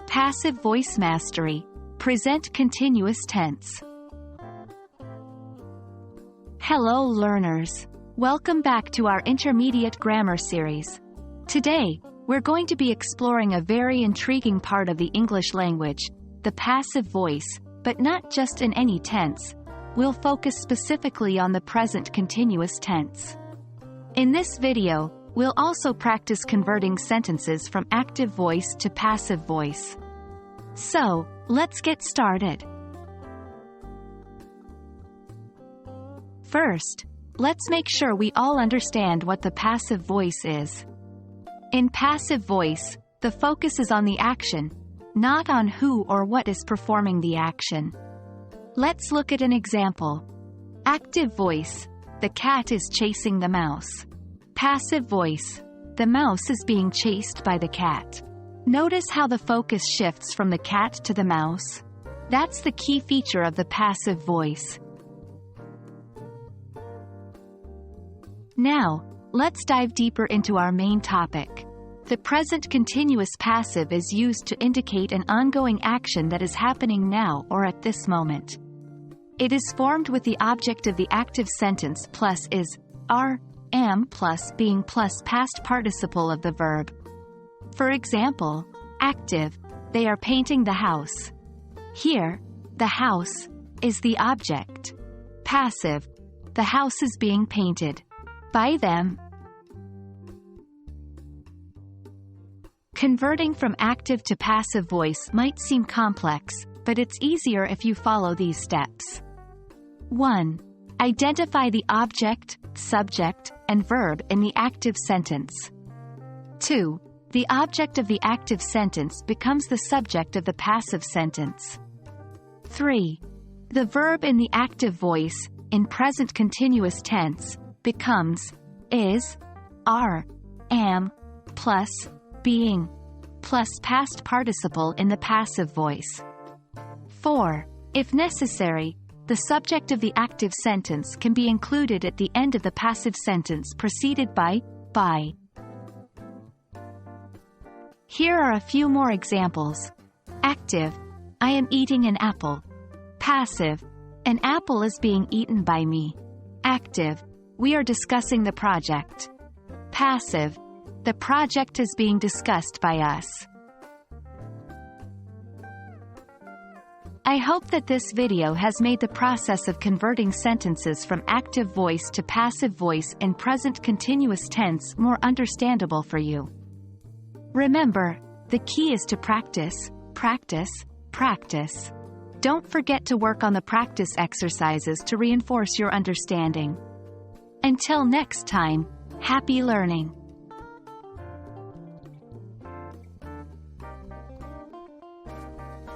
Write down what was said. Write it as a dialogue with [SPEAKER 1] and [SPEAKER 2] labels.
[SPEAKER 1] Passive voice mastery. Present continuous tense. Hello learners. Welcome back to our intermediate grammar series. Today, we're going to be exploring a very intriguing part of the English language, the passive voice, but not just in any tense. We'll focus specifically on the present continuous tense. In this video, we'll also practice converting sentences from active voice to passive voice. So, let's get started. First, let's make sure we all understand what the passive voice is. In passive voice, the focus is on the action, not on who or what is performing the action. Let's look at an example. Active voice: the cat is chasing the mouse. Passive voice: the mouse is being chased by the cat. Notice how the focus shifts from the cat to the mouse? That's the key feature of the passive voice. Now, let's dive deeper into our main topic. The present continuous passive is used to indicate an ongoing action that is happening now or at this moment. It is formed with the object of the active sentence plus is, are, am plus being plus past participle of the verb. For example, active: they are painting the house. Here, the house is the object. Passive: the house is being painted by them. Converting from active to passive voice might seem complex, but it's easier if you follow these steps. 1. Identify the object, subject, and verb in the active sentence. 2. The object of the active sentence becomes the subject of the passive sentence. 3. The verb in the active voice, in present continuous tense, becomes is, are, am, plus being, plus past participle in the passive voice. 4. If necessary, the subject of the active sentence can be included at the end of the passive sentence preceded by. Here are a few more examples. Active: I am eating an apple. Passive: an apple is being eaten by me. Active: we are discussing the project. Passive: the project is being discussed by us. I hope that this video has made the process of converting sentences from active voice to passive voice in present continuous tense more understandable for you. Remember, the key is to practice, practice, practice. Don't forget to work on the practice exercises to reinforce your understanding. Until next time, happy learning!